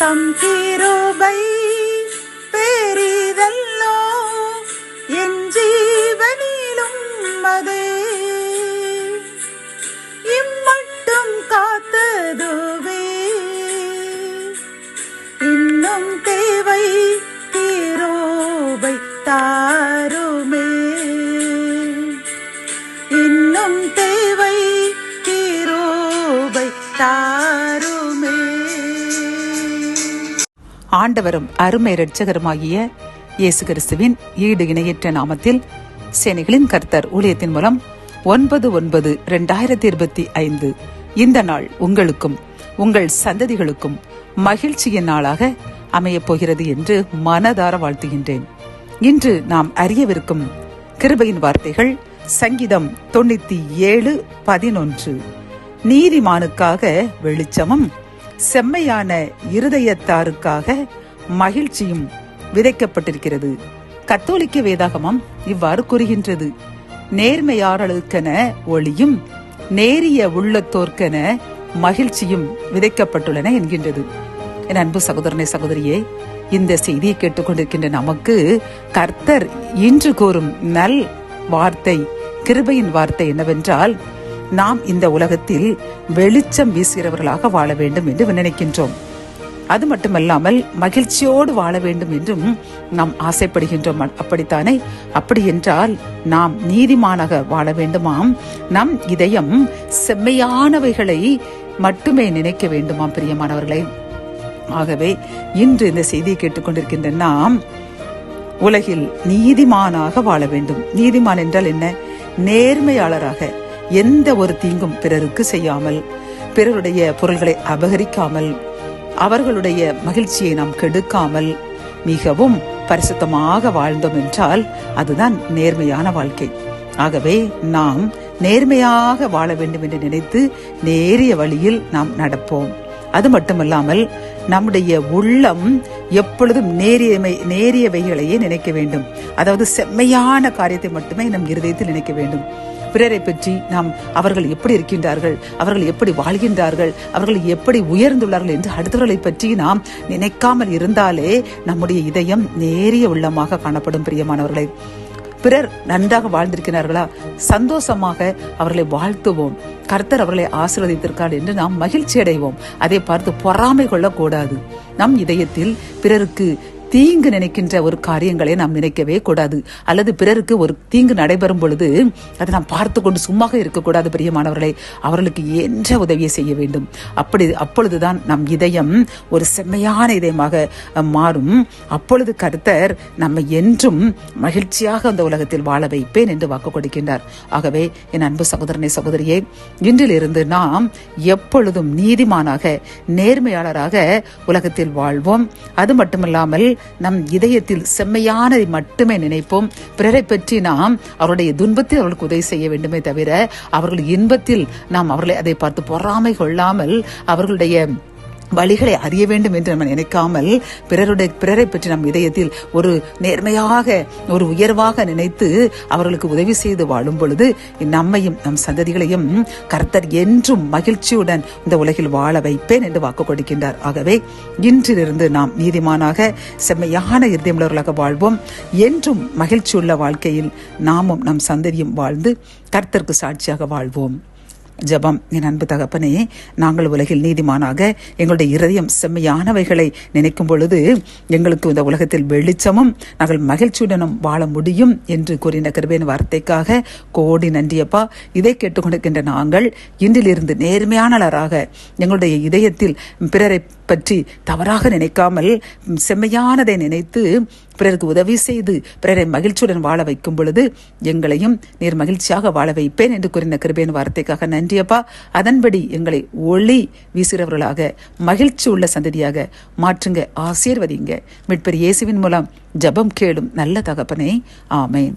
தம் கிருபை பெரிதல்லோ என் ஜீவனிலும் அதே இம்மட்டும் காத்ததுவே இன்னும் தேவை கிருபை தாருமே இன்னும் தேவை கிருபை தாருமே. ஆண்டவரும் அருமை இரட்சகருமாகிய இயேசு கிறிஸ்துவின் ஈடு இணையற்ற நாமத்தில் சேனைகளின் கர்த்தர் ஊழியத்தின் மூலம் 9/9/2025 இந்த நாள் உங்களுக்கும் உங்கள் சந்ததிகளுக்கும் மகிழ்ச்சியின் நாளாக அமையப் போகிறது என்று மனதார வாழ்த்துகின்றேன். இன்று நாம் அறியவிருக்கும் கிருபையின் வார்த்தைகள் சங்கீதம் 97:11. நீதிமானுக்காக வெளிச்சமும் செம்மையான இருதயத்தாருக்காக மகிழ்ச்சியும் விதைக்கப்பட்டிருக்கிறது. கத்தோலிக்க வேதாகமம் இவ்வாறு கூறுகின்றது: நேர்மையாளர்களுக்கென ஒளியும் நேரிய உள்ளத்தோர்க்கென மகிழ்ச்சியும் விதைக்கப்பட்டுள்ளன என்கின்றது. என் அன்பு சகோதரனே, சகோதரியே, இந்த செய்தியை கேட்டுக்கொண்டிருக்கின்ற நமக்கு கர்த்தர் இன்று கூறும் நல் வார்த்தை, கிருபையின் வார்த்தை என்னவென்றால், நாம் இந்த உலகத்தில் வெளிச்சம் வீசுகிறவர்களாக வாழ வேண்டும் என்று நினைக்கின்றோம். அது மட்டுமல்லாமல் மகிழ்ச்சியோடு வாழ வேண்டும் என்றும் நாம் ஆசைப்படுகின்றோம். அப்படித்தானே? அப்படி என்றால் நாம் நீதிமானாக வாழ வேண்டுமாம். நம் இதயம் செம்மையானவைகளை மட்டுமே நினைக்க வேண்டுமாம், பிரியமானவர்களே. ஆகவே இன்று இந்த செய்தியை கேட்டுக்கொண்டிருக்கின்ற நாம் உலகில் நீதிமானாக வாழ வேண்டும். நீதிமான் என்றால் என்ன? நேர்மையாளராக, எந்த ஒரு தீங்கும் பிறருக்கு செய்யாமல், பிறருடைய பொருள்களை அபகரிக்காமல், அவர்களுடைய மகிழ்ச்சியை நாம் கெடுக்காமல் மிகவும் பரிசுத்தமாக வாழ்ந்தோம் என்றால் அதுதான் நேர்மையான வாழ்க்கை. ஆகவே நாம் நேர்மையாக வாழ வேண்டும் என்று நினைத்து நேரிய வழியில் நாம் நடப்போம். அது மட்டுமல்லாமல் நம்முடைய உள்ளம் எப்பொழுதும் நேரியவைகளையே நினைக்க வேண்டும். அதாவது செம்மையான காரியத்தை மட்டுமே நம் இருதயத்தில் நினைக்க வேண்டும். பிறரை பற்றி நாம் அவர்கள் எப்படி இருக்கின்றார்கள், அவர்கள் எப்படி வாழ்கின்றார்கள், அவர்கள் எப்படி உயர்ந்துள்ளார்கள் என்று அடுத்தவர்களை பற்றி நாம் நினைக்காமல் இருந்தாலே நம்முடைய இதயம் நேரிய உள்ளமாக காணப்படும். பிரியமானவர்களை, பிறர் நன்றாக வாழ்ந்திருக்கிறார்களா, சந்தோஷமாக அவர்களை வாழ்த்துவோம். கர்த்தர் அவர்களை ஆசீர்வதித்திருக்கார் என்று நாம் மகிழ்ச்சி அடைவோம். அதை பார்த்து பொறாமை கொள்ளக்கூடாது. நம் இதயத்தில் பிறருக்கு தீங்கு நினைக்கின்ற ஒரு காரியங்களை நாம் நினைக்கவே கூடாது. அல்லது பிறருக்கு ஒரு தீங்கு நடைபெறும் பொழுது அதை நாம் பார்த்து கொண்டு சும்மாக இருக்கக்கூடாது. பிரியமானவர்களை, அவர்களுக்கு என்ற உதவியை செய்ய வேண்டும். அப்பொழுதுதான் நம் இதயம் ஒரு செம்மையான இதயமாக மாறும். அப்பொழுது கர்த்தர் நம்மை என்றும் மகிழ்ச்சியாக அந்த உலகத்தில் வாழ வைப்பேன் என்று வாக்கு கொடுக்கின்றார். ஆகவே என் அன்பு சகோதரனே, சகோதரியே, இன்றிலிருந்து நாம் எப்பொழுதும் நீதிமானாக, நேர்மையாளராக உலகத்தில் வாழ்வோம். அது மட்டுமல்லாமல் நம் இதயத்தில் செம்மையானதை மட்டுமே நினைப்போம். பிறரை பற்றி நாம் அவருடைய துன்பத்தில் அவர்களுக்கு உதவி செய்ய வேண்டுமே தவிர அவர்கள் இன்பத்தில் நாம் அவர்களை அதை பார்த்து பொறாமை கொள்ளாமல் அவர்களுடைய வழிகளை அறிய வேண்டும் என்று நம்ம நினைக்காமல் பிறரை பற்றி நம் இதயத்தில் ஒரு நேர்மையாக, ஒரு உயர்வாக நினைத்து அவர்களுக்கு உதவி செய்து வாழும் பொழுது நம்மையும் நம் சந்ததிகளையும் கர்த்தர் என்றும் மகிழ்ச்சியுடன் இந்த உலகில் வாழ வைப்பேன் என்று வாக்கு கொடுக்கின்றார். ஆகவே இன்றிலிருந்து நாம் நீதிமானாக, செம்மையான இருதயமுள்ளவர்களாக வாழ்வோம். என்றும் மகிழ்ச்சியுள்ள வாழ்க்கையில் நாமும் நம் சந்ததியும் வாழ்ந்து கர்த்தருக்கு சாட்சியாக வாழ்வோம். ஜெபம். என் அன்பு தகப்பனே, நாங்கள் உலகில் நீதிமானாக எங்களுடைய இருதயம் செம்மையானவைகளை நினைக்கும் பொழுது எங்களுக்கு இந்த உலகத்தில் வெளிச்சமும் நாங்கள் மகிழ்ச்சியுடனும் வாழ முடியும் என்று கூறின கிருபையின் வார்த்தைக்காக கோடி நன்றியப்பா. இதை கேட்டுக்கொண்டிருக்கின்ற நாங்கள் இன்றிலிருந்து நேர்மையானவராக எங்களுடைய இதயத்தில் பிறரை பற்றி தவறாக நினைக்காமல் செம்மையானதை நினைத்து பிறருக்கு உதவி செய்து பிறரை மகிழ்ச்சியுடன் வாழ வைக்கும் பொழுது எங்களையும் நீர் மகிழ்ச்சியாக வாழ வைப்பேன் என்று கூறின கிருபையின் வார்த்தைக்காக நன்றியப்பா. அதன்படி எங்களை ஒளி வீசுகிறவர்களாக, மகிழ்ச்சி உள்ள சந்ததியாக மாற்றுங்க, ஆசீர்வதிங்க. மீட்பர் இயேசுவின் மூலம் ஜெபம் கேளும் நல்ல தகப்பனே, ஆமேன்.